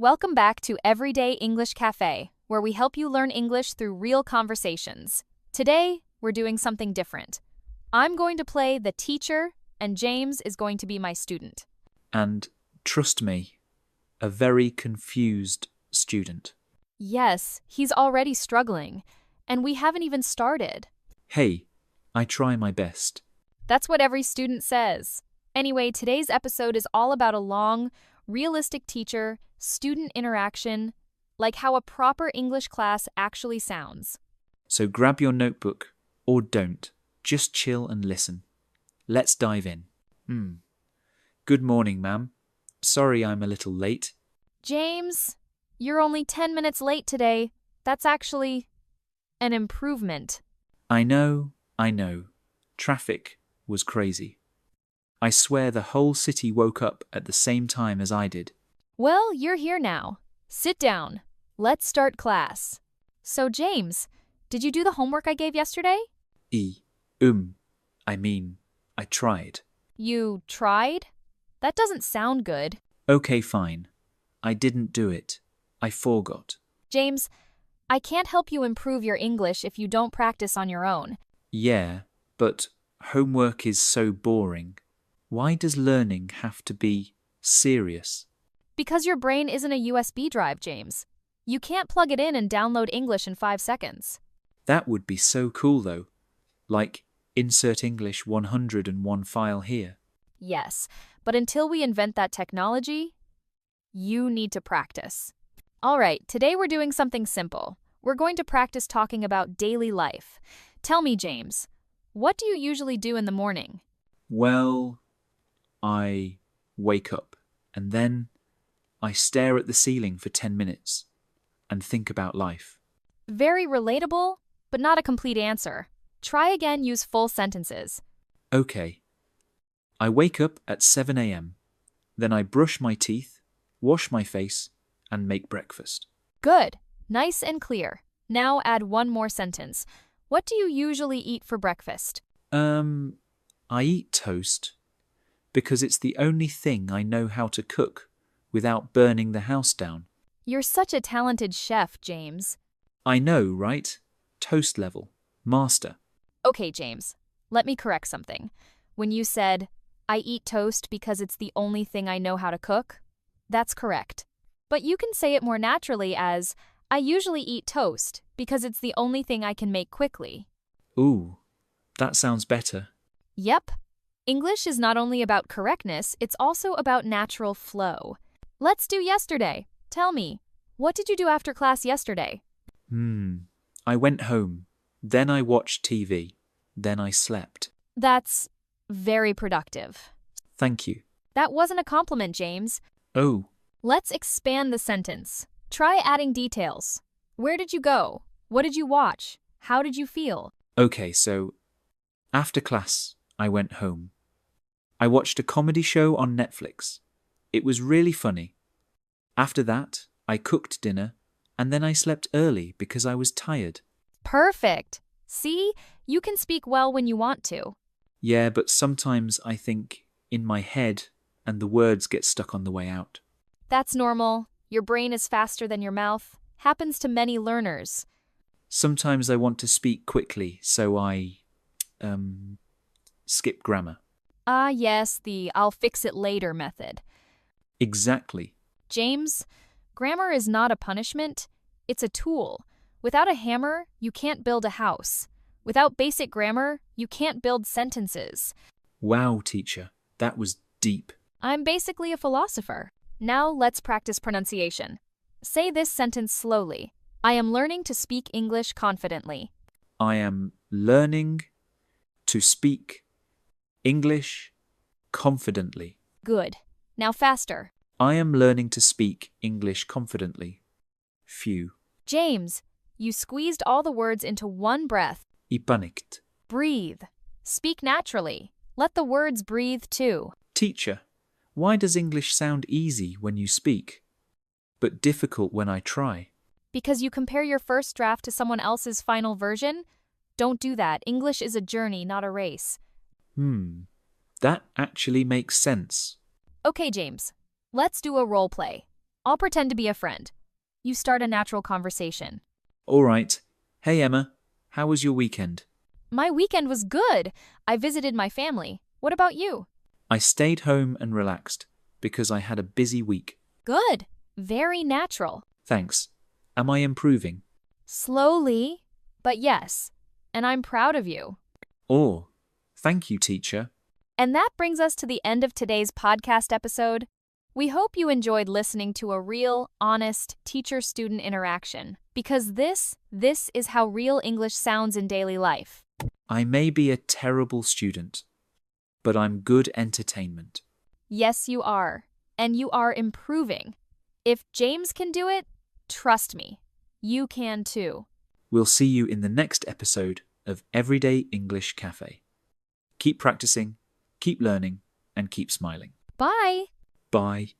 Welcome back to Everyday English Cafe, where we help you learn English through real conversations. Today, we're doing something different. I'm going to play the teacher, and James is going to be my student. And trust me, a very confused student. Yes, he's already struggling, and we haven't even started. Hey, I try my best. That's what every student says. Anyway, today's episode is all about a long, realistic teacher-student interaction, like how a proper English class actually sounds. So grab your notebook, or don't. Just chill and listen. Let's dive in. Good morning, ma'am. Sorry I'm a little late. James, you're only 10 minutes late today. That's actually an improvement. I know. Traffic was crazy. I swear the whole city woke up at the same time as I did. Well, you're here now. Sit down. Let's start class. So, James, did you do the homework I gave yesterday? I tried. You tried? That doesn't sound good. Okay, fine. I didn't do it. I forgot. James, I can't help you improve your English if you don't practice on your own. Yeah, but homework is so boring. Why does learning have to be serious? Because your brain isn't a USB drive, James. You can't plug it in and download English in 5 seconds. That would be so cool though. Like, insert English 101 file here. Yes, but until we invent that technology, you need to practice. All right, today we're doing something simple. We're going to practice talking about daily life. Tell me, James, what do you usually do in the morning? Well, I wake up and then I stare at the ceiling for 10 minutes and think about life. Very relatable, but not a complete answer. Try again, use full sentences. Okay. I wake up at 7 a.m. Then I brush my teeth, wash my face, and make breakfast. Good. Nice and clear. Now add one more sentence. What do you usually eat for breakfast? I eat toast because it's the only thing I know how to cook without burning the house down. You're such a talented chef, James. I know, right? Toast level. Master. Okay, James, let me correct something. When you said, I eat toast because it's the only thing I know how to cook, that's correct. But you can say it more naturally as, I usually eat toast because it's the only thing I can make quickly. Ooh, that sounds better. Yep. English is not only about correctness, it's also about natural flow. Let's do yesterday. Tell me, what did you do after class yesterday? I went home. Then I watched TV. Then I slept. That's very productive. Thank you. That wasn't a compliment, James. Oh, Let's expand the sentence. Try adding details. Where did you go? What did you watch? How did you feel? okay, so after class, I went home. I watched a comedy show on Netflix. It was really funny. After that, I cooked dinner, and then I slept early because I was tired. Perfect. See, you can speak well when you want to. Yeah, but sometimes I think in my head and the words get stuck on the way out. That's normal. Your brain is faster than your mouth. Happens to many learners. Sometimes I want to speak quickly, so I skip grammar. Ah, yes, the I'll fix it later method. Exactly. James, grammar is not a punishment. It's a tool. Without a hammer, you can't build a house. Without basic grammar, you can't build sentences. Wow, teacher, that was deep. I'm basically a philosopher. Now let's practice pronunciation. Say this sentence slowly. I am learning to speak English confidently. I am learning to speak English confidently. Good. Now faster. I am learning to speak English confidently. Phew. James, you squeezed all the words into one breath. I panicked. Breathe. Speak naturally. Let the words breathe too. Teacher, why does English sound easy when you speak, but difficult when I try? Because you compare your first draft to someone else's final version? Don't do that. English is a journey, not a race. That actually makes sense. Okay, James. Let's do a role play. I'll pretend to be a friend. You start a natural conversation. All right. Hey, Emma. How was your weekend? My weekend was good. I visited my family. What about you? I stayed home and relaxed because I had a busy week. Good. Very natural. Thanks. Am I improving? Slowly, but yes. And I'm proud of you. Oh, thank you, teacher. And that brings us to the end of today's podcast episode. We hope you enjoyed listening to a real, honest teacher-student interaction, because this is how real English sounds in daily life. I may be a terrible student, but I'm good entertainment. Yes, you are. And you are improving. If James can do it, trust me, you can too. We'll see you in the next episode of Everyday English Cafe. Keep practicing, keep learning, and keep smiling. Bye! Bye.